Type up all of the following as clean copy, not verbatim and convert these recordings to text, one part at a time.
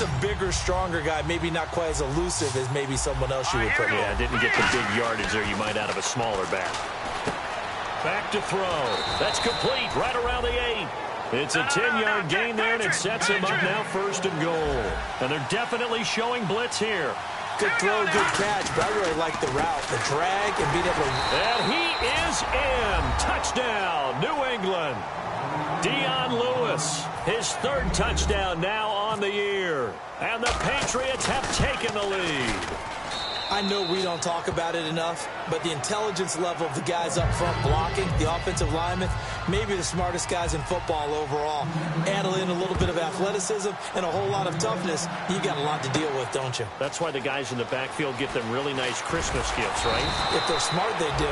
a bigger, stronger guy, maybe not quite as elusive as maybe someone else you would put. Yeah, didn't get the big yardage there you might out of a smaller back. Back to throw. That's complete right around the 8. It's a 10-yard gain there, and it sets him up now 1st and goal. And they're definitely showing blitz here. Good throw, good catch, but I really like the route, the drag, and being able to... And he is in. Touchdown, New England. Dion Lewis, his 3rd touchdown now on the year. And the Patriots have taken the lead. I know we don't talk about it enough, but the intelligence level of the guys up front blocking, the offensive linemen, maybe the smartest guys in football overall. Add in a little bit of athleticism and a whole lot of toughness, you got a lot to deal with, don't you? That's why the guys in the backfield get them really nice Christmas gifts, right? If they're smart, they do.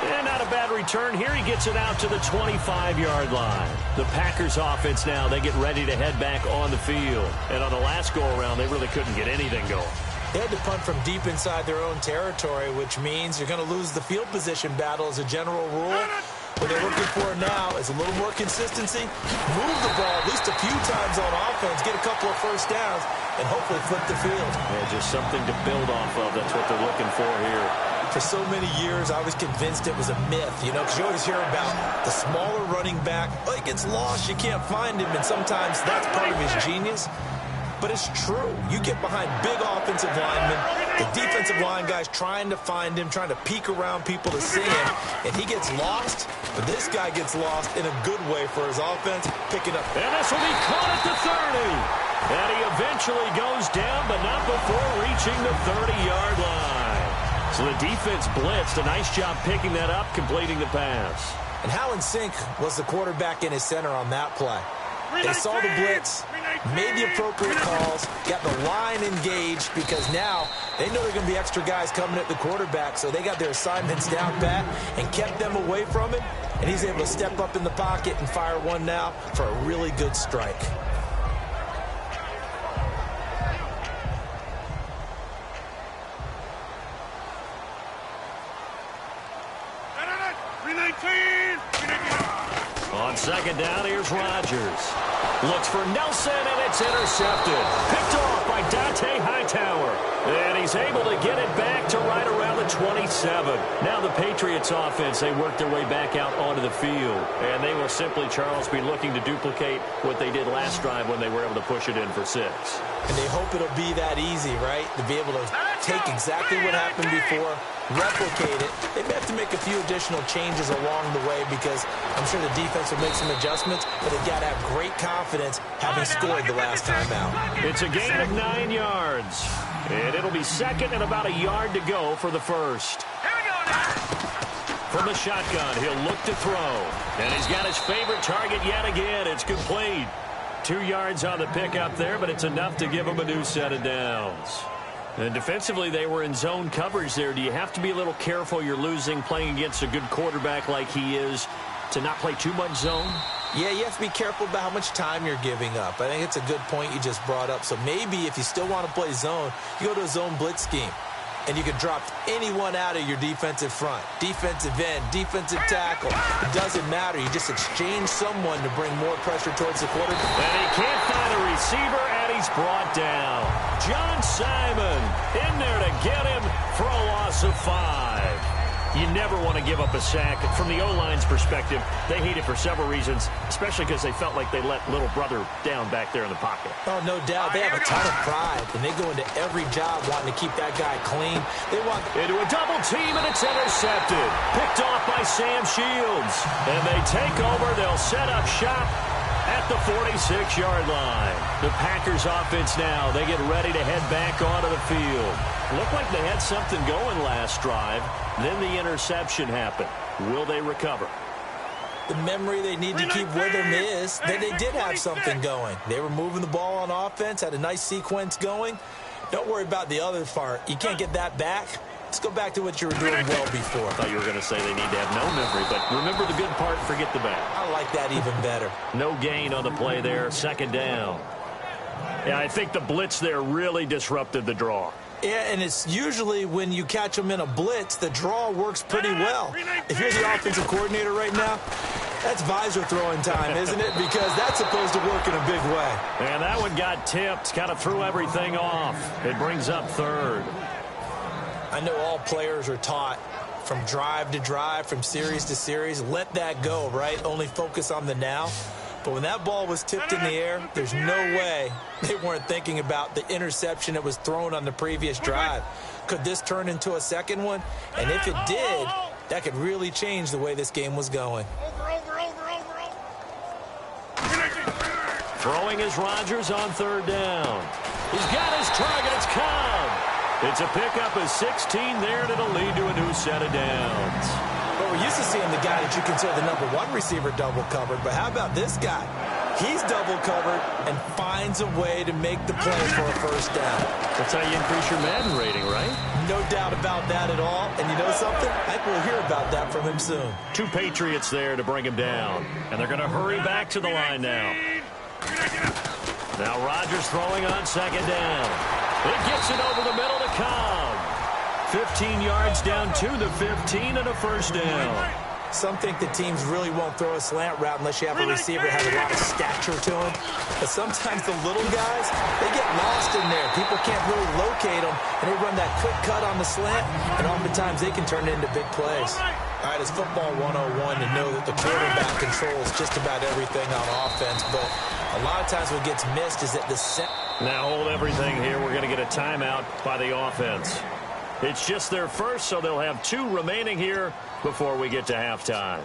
And not a bad return here. He gets it out to the 25-yard line. The Packers offense now, they get ready to head back on the field. And on the last go-around, they really couldn't get anything going. They had to punt from deep inside their own territory, which means you're going to lose the field position battle as a general rule. What they're looking for now is a little more consistency, move the ball at least a few times on offense, get a couple of first downs, and hopefully flip the field. Yeah, just something to build off of. That's what they're looking for here. For so many years, I was convinced it was a myth, you know, because you always hear about the smaller running back. Oh, he gets lost, you can't find him, and sometimes that's part of his genius. But it's true. You get behind big offensive linemen, the defensive line guys trying to find him, trying to peek around people to see him, and he gets lost. But this guy gets lost in a good way for his offense, picking up. And this will be caught at the 30. And he eventually goes down, but not before reaching the 30-yard line. So the defense blitzed. A nice job picking that up, completing the pass. And how in sync was the quarterback in his center on that play? They saw the blitz, made the appropriate calls, got the line engaged, because now they know there are going to be extra guys coming at the quarterback, so they got their assignments down pat and kept them away from him, and he's able to step up in the pocket and fire one now for a really good strike. On 2nd down, here's Rodgers. Looks for Nelson, and it's intercepted. Picked off by Dante Hightower. And he's able to get it back to right around the 27. Now the Patriots offense, they work their way back out onto the field. And they will simply, Charles, be looking to duplicate what they did last drive when they were able to push it in for 6. And they hope it'll be that easy, right? To be able to take exactly what happened before, replicate it. They may have to make a few additional changes along the way, because I'm sure the defense will make some adjustments, but they've got to have great confidence having scored the last time out. It's a gain of 9 yards. And it'll be 2nd and about a yard to go for the 1st. From the shotgun, he'll look to throw. And he's got his favorite target yet again. It's complete. 2 yards on the pickup there, but it's enough to give him a new set of downs. And defensively, they were in zone coverage there. Do you have to be a little careful? You're losing playing against a good quarterback like he is to not play too much zone? Yeah, you have to be careful about how much time you're giving up. I think it's a good point you just brought up. So maybe if you still want to play zone, you go to a zone blitz scheme. And you can drop anyone out of your defensive front. Defensive end, defensive tackle. It doesn't matter. You just exchange someone to bring more pressure towards the quarterback. And he can't find a receiver, and he's brought down. John Simon in there to get him for a loss of 5. You never want to give up a sack. From the O-line's perspective, they hate it for several reasons, especially because they felt like they let little brother down back there in the pocket. Oh, no doubt. They have a ton of pride, and they go into every job wanting to keep that guy clean. They want into a double team, and it's intercepted. Picked off by Sam Shields. And they take over. They'll set up shop at the 46-yard line. The Packers offense now, they get ready to head back onto the field. Looked like they had something going last drive. Then the interception happened. Will they recover? The memory they need to keep with them is that they did have something going. They were moving the ball on offense, had a nice sequence going. Don't worry about the other part. You can't get that back. Let's go back to what you were doing well before. I thought you were going to say they need to have no memory, but remember the good part, forget the bad. I like that even better. No gain on the play there, 2nd down. Yeah, I think the blitz there really disrupted the draw. Yeah, and it's usually when you catch them in a blitz, the draw works pretty well. If you're the offensive coordinator right now, That's visor throwing time, isn't it? Because that's supposed to work in a big way. And that one got tipped, kind of threw everything off. It brings up third. I know all players are taught from drive to drive, from series to series, let that go, right? Only focus on the now. But when that ball was tipped in the air, there's no way they weren't thinking about the interception that was thrown on the previous drive. Could this turn into a second one? And if it did, that could really change the way this game was going. Throwing is Rodgers on third down. He's got his target. It's Cobb. It's a pickup of 16 there, and it'll lead to a new set of downs. Well, we're used to seeing the guy that you consider the #1 receiver double covered, but how about this guy? He's double covered and finds a way to make the play for a first down. That's how you increase your Madden rating, right? No doubt about that at all. And you know something? I think we'll hear about that from him soon. 2 Patriots there to bring him down. And they're going to hurry back to the line now. Now Rodgers throwing on second down. It gets it over the middle to Cobb. 15 yards down to the 15 and a first down. Some think the teams really won't throw a slant route unless you have a receiver that has a lot of stature to him. But sometimes the little guys, they get lost in there. People can't really locate them, and they run that quick cut on the slant, and oftentimes they can turn it into big plays. All right, it's football 101 to know that the quarterback controls just about everything on offense, but a lot of times what gets missed is that the set. Now hold everything here. We're going to get a timeout by the offense. It's just their first, so they'll have 2 remaining here before we get to halftime.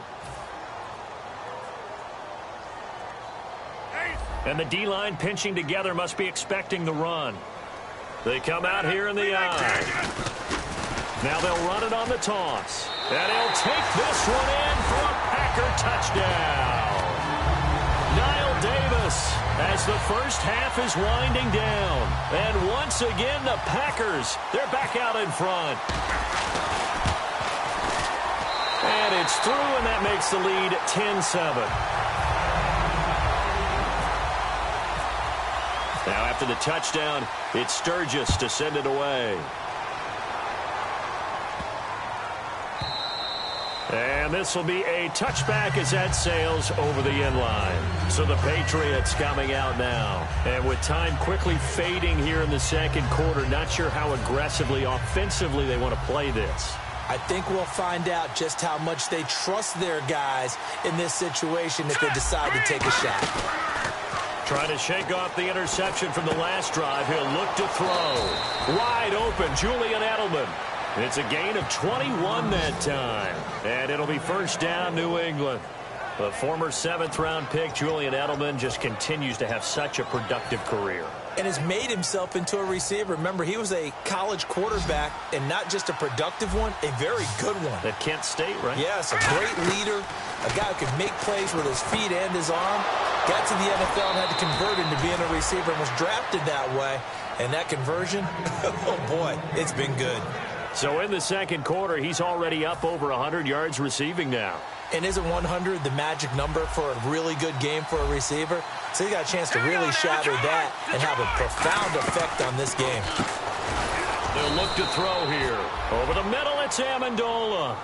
And the D-line pinching together must be expecting the run. They come out here in the eye. Now they'll run it on the toss. And he'll take this one in for a Packer touchdown. Niall Davis as the first half is winding down. And once again, the Packers, they're back out in front. And it's through, and that makes the lead 10-7. Now after the touchdown, it's Sturgis to send it away. And this will be a touchback as that sails over the end line. So the Patriots coming out now. And with time quickly fading here in the second quarter, not sure how aggressively, offensively they want to play this. I think we'll find out just how much they trust their guys in this situation if they decide to take a shot. Trying to shake off the interception from the last drive. He'll look to throw. Wide open, Julian Edelman. It's a gain of 21 that time. And it'll be first down, New England. The former 7th-round pick, Julian Edelman, just continues to have such a productive career. And has made himself into a receiver. Remember, he was a college quarterback, and not just a productive one, a very good one. At Kent State, right? Yes, a great leader, a guy who could make plays with his feet and his arm. Got to the NFL and had to convert into being a receiver and was drafted that way. And that conversion, oh boy, it's been good. So in the second quarter, he's already up over 100 yards receiving now. And isn't 100 the magic number for a really good game for a receiver? So he got a chance to really shatter that and have a profound effect on this game. They'll look to throw here. Over the middle, it's Amendola.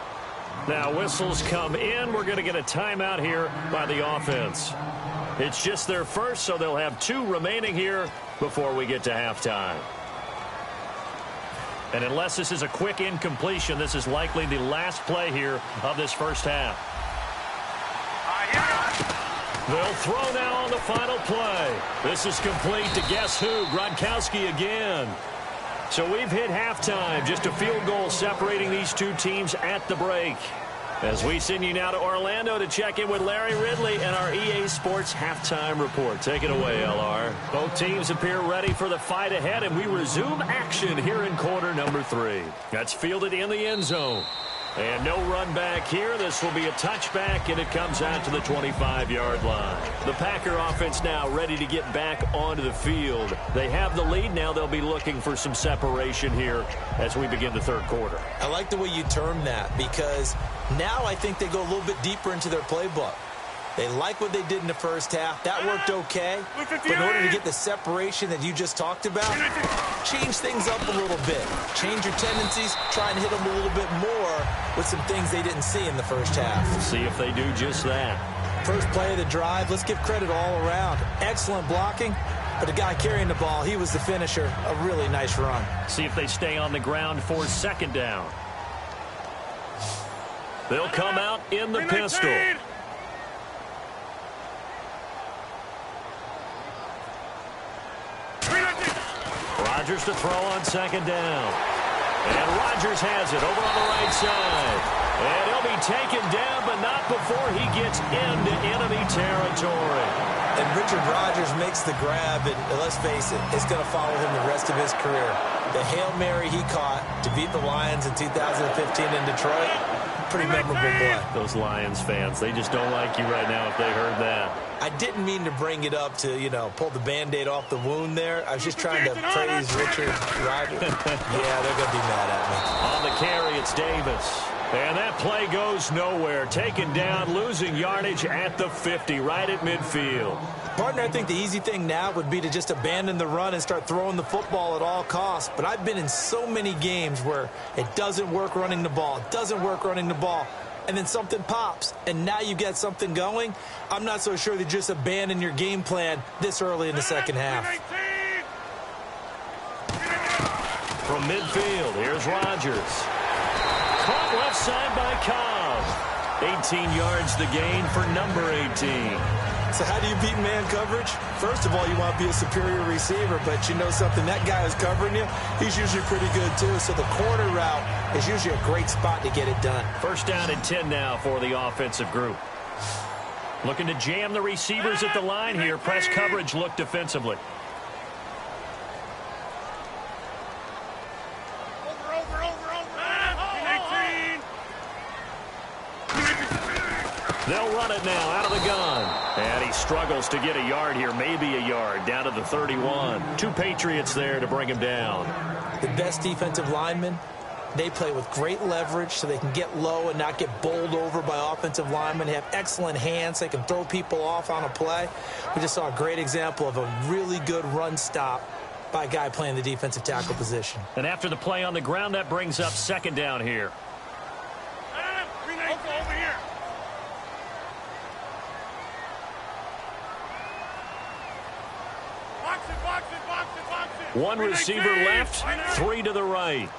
Now whistles come in. We're going to get a timeout here by the offense. It's just their first, so they'll have 2 remaining here before we get to halftime. And unless this is a quick incompletion, this is likely the last play here of this first half. They'll throw now on the final play. This is complete to guess who? Gronkowski again. So we've hit halftime. Just a field goal separating these 2 teams at the break. As we send you now to Orlando to check in with Larry Ridley and our EA Sports halftime report. Take it away, LR. Both teams appear ready for the fight ahead, and we resume action here in quarter number 3. That's fielded in the end zone. And no run back here. This will be a touchback, and it comes out to the 25-yard line. The Packer offense now ready to get back onto the field. They have the lead. Now they'll be looking for some separation here as we begin the third quarter. I like the way you term that, because now I think they go a little bit deeper into their playbook. They like what they did in the first half. That worked okay. But in order to get the separation that you just talked about, change things up a little bit. Change your tendencies. Try and hit them a little bit more with some things they didn't see in the first half. See if they do just that. First play of the drive, let's give credit all around. Excellent blocking, but the guy carrying the ball, he was the finisher. A really nice run. See if they stay on the ground for second down. They'll come out in the pistol. Rodgers to throw on second down. And Rodgers has it over on the right side. And he'll be taken down, but not before he gets into enemy territory. And Richard Rodgers makes the grab, and let's face it, it's going to follow him the rest of his career. The Hail Mary he caught to beat the Lions in 2015 in Detroit, pretty memorable play. Those Lions fans, they just don't like you right now if they heard that. I didn't mean to bring it up to, pull the Band-Aid off the wound there. I was just trying to praise Richard Rodgers. Yeah, they're going to be mad at me. On the carry, it's Davis. And that play goes nowhere. Taken down, losing yardage at the 50, right at midfield. Partner, I think the easy thing now would be to just abandon the run and start throwing the football at all costs. But I've been in so many games where it doesn't work running the ball. It doesn't work running the ball. And then something pops, and now you get something going. I'm not so sure that just abandon your game plan this early in the second half. From midfield, here's Rodgers. Caught left side by Cobb. 18 yards the gain for number 18. So how do you beat man coverage? First of all, you want to be a superior receiver, but you know something, that guy who's covering you, he's usually pretty good too. So the corner route is usually a great spot to get it done. First down and 10 now for the offensive group. Looking to jam the receivers at the line here. Press coverage look defensively. They'll run it now out of the gun. And he struggles to get a yard here, maybe a yard, down to the 31. Two Patriots there to bring him down. The best defensive linemen, they play with great leverage so they can get low and not get bowled over by offensive linemen. They have excellent hands. They can throw people off on a play. We just saw a great example of a really good run stop by a guy playing the defensive tackle position. And after the play on the ground, that brings up second down here. One receiver left, three to the right.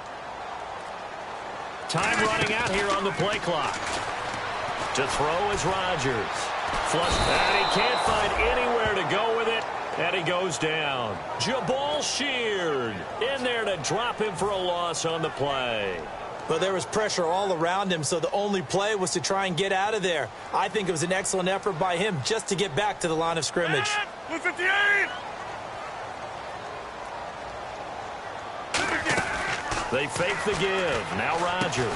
Time running out here on the play clock. To throw is Rodgers. Flush, and he can't find anywhere to go with it, and he goes down. Jabal Sheard in there to drop him for a loss on the play. But there was pressure all around him, so the only play was to try and get out of there. I think it was an excellent effort by him just to get back to the line of scrimmage. 158! They fake the give. Now Rodgers.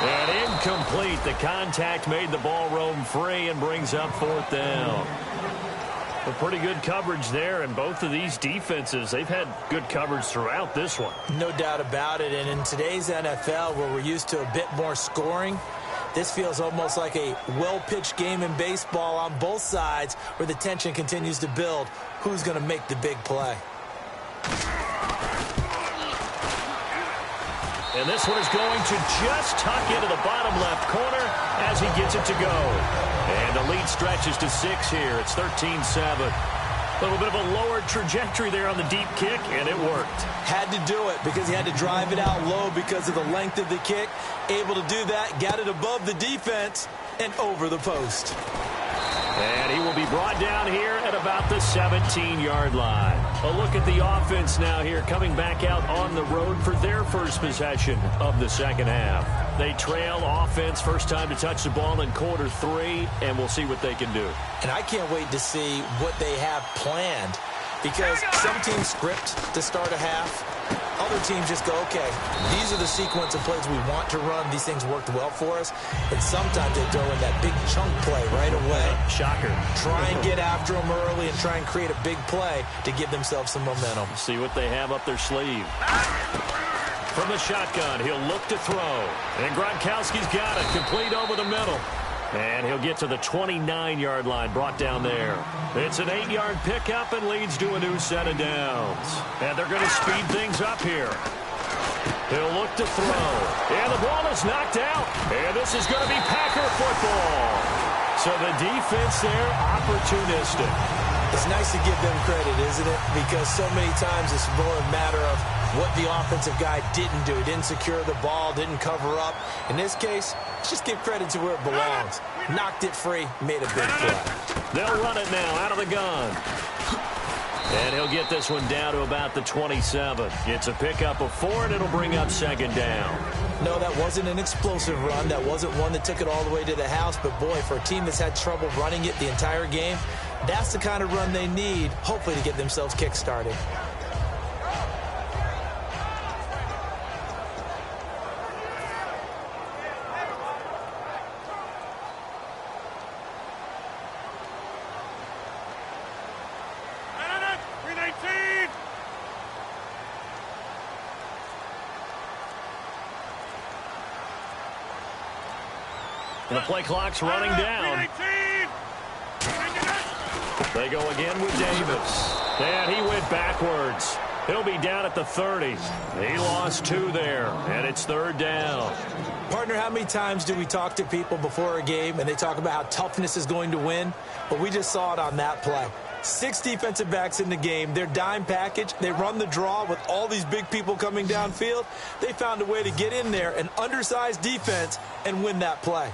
And incomplete. The contact made the ball roam free and brings up fourth down. Well, pretty good coverage there, and both of these defenses, they've had good coverage throughout this one. No doubt about it, and in today's NFL, where we're used to a bit more scoring, this feels almost like a well-pitched game in baseball on both sides where the tension continues to build. Who's going to make the big play? And this one is going to just tuck into the bottom left corner as he gets it to go. And the lead stretches to 6 here. It's 13-7. A little bit of a lower trajectory there on the deep kick, and it worked. Had to do it because he had to drive it out low because of the length of the kick. Able to do that, got it above the defense and over the post. And he will be brought down here at about the 17-yard line. A look at the offense now here, coming back out on the road for their first possession of the second half. They trail offense, first time to touch the ball in quarter 3, and we'll see what they can do. And I can't wait to see what they have planned, because some teams script to start a half. Other teams just go, okay, these are the sequence of plays we want to run. These things worked well for us. And sometimes they throw in that big chunk play right away. Shocker. Try and get after them early and try and create a big play to give themselves some momentum. See what they have up their sleeve. From the shotgun, he'll look to throw. And Gronkowski's got it, complete over the middle. And he'll get to the 29-yard line, brought down there. It's an 8-yard pickup and leads to a new set of downs. And they're going to speed things up here. He'll look to throw. And the ball is knocked out. And this is going to be Packer football. So the defense there, opportunistic. It's nice to give them credit, isn't it? Because so many times it's more a matter of what the offensive guy didn't do. He didn't secure the ball, didn't cover up. In this case, let's just give credit to where it belongs. Knocked it free, made a big play. They'll run it now out of the gun. And he'll get this one down to about the 27. It's a pickup of 4, and it'll bring up second down. No, that wasn't an explosive run. That wasn't one that took it all the way to the house. But, boy, for a team that's had trouble running it the entire game, that's the kind of run they need, hopefully, to get themselves kick-started. And the play clock's running down. They go again with Davis. And he went backwards. He'll be down at the 30. He lost 2 there, and it's third down. Partner, how many times do we talk to people before a game and they talk about how toughness is going to win? But we just saw it on that play. 6 defensive backs in the game. Their dime package, they run the draw with all these big people coming downfield. They found a way to get in there, an undersized defense, and win that play.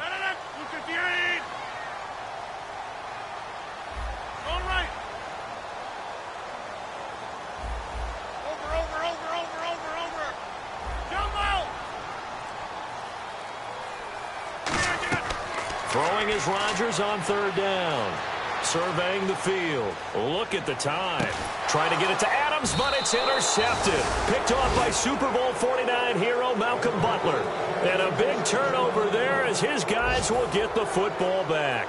Throwing is Rodgers on third down. Surveying the field. Look at the time. Trying to get it to Adams, but it's intercepted. Picked off by Super Bowl 49 hero Malcolm Butler. And a big turnover there as his guys will get the football back.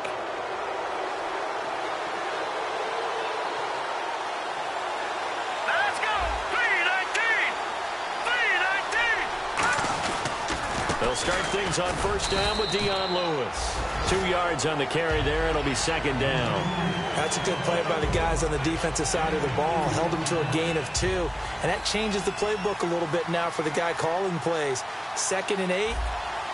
They'll start things on first down with Dion Lewis. 2 yards on the carry there. It'll be second down. That's a good play by the guys on the defensive side of the ball. Held them to a gain of 2. And that changes the playbook a little bit now for the guy calling plays. 2nd and 8.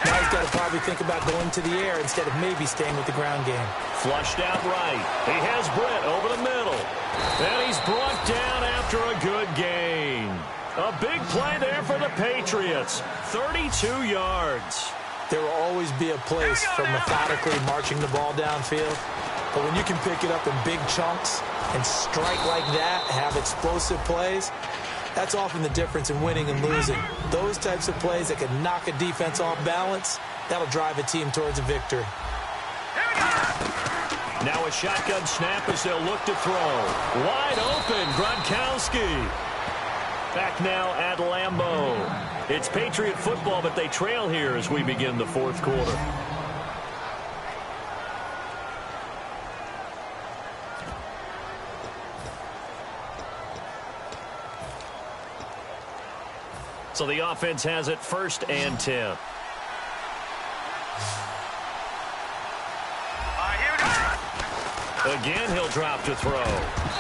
Now he's got to probably think about going to the air instead of maybe staying with the ground game. Flushed out right. He has Britt over the middle. And he's brought down after a good gain. A big play there for the Patriots. 32 yards. There will always be a place for methodically marching the ball downfield. But when you can pick it up in big chunks and strike like that, have explosive plays, that's often the difference in winning and losing. Those types of plays that can knock a defense off balance, that'll drive a team towards a victory. Now a shotgun snap as they'll look to throw. Wide open, Gronkowski. Back now at Lambeau. It's Patriot football, but they trail here as we begin the fourth quarter. So the offense has it 1st and 10. Again, he'll drop to throw.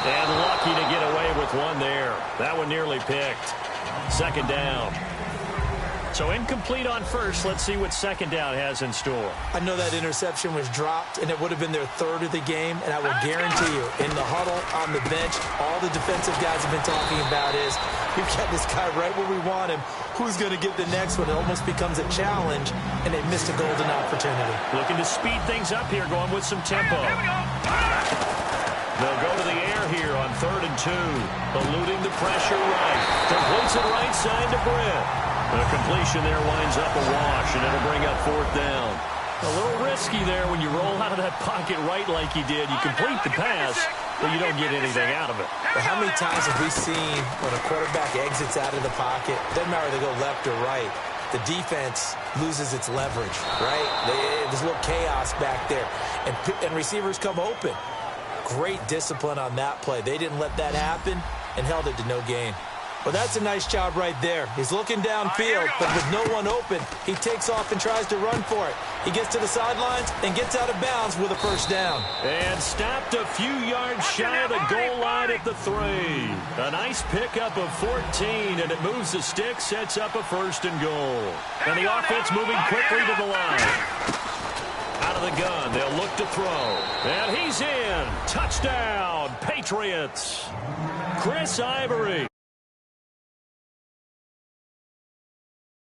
And lucky to get away with one there. That one nearly picked. Second down. So incomplete on first. Let's see what second down has in store. I know that interception was dropped, and it would have been their 3rd of the game. And I will guarantee you, in the huddle, on the bench, all the defensive guys have been talking about is, we've got this guy right where we want him. Who's going to get the next one? It almost becomes a challenge, and they missed a golden opportunity. Looking to speed things up here, going with some tempo. They'll go to the air here on 3rd and 2. Eluding the pressure right. Completes it right side to Britt. The completion there winds up a wash, and it'll bring up 4th down. A little risky there when you roll out of that pocket right like you did. You complete the pass, but you don't get anything out of it. But how many times have we seen when a quarterback exits out of the pocket, doesn't matter whether they go left or right, the defense loses its leverage, right? There's a little chaos back there, and receivers come open. Great discipline on that play. They didn't let that happen and held it to no gain. Well, that's a nice job right there. He's looking downfield, but with no one open, he takes off and tries to run for it. He gets to the sidelines and gets out of bounds with a first down. And stopped a few yards shy of the goal line at the 3. A nice pickup of 14, and it moves the stick, sets up a 1st and goal. And the offense moving quickly to the line. Out of the gun. They'll look to throw. And he's in. Touchdown, Patriots. Chris Ivory.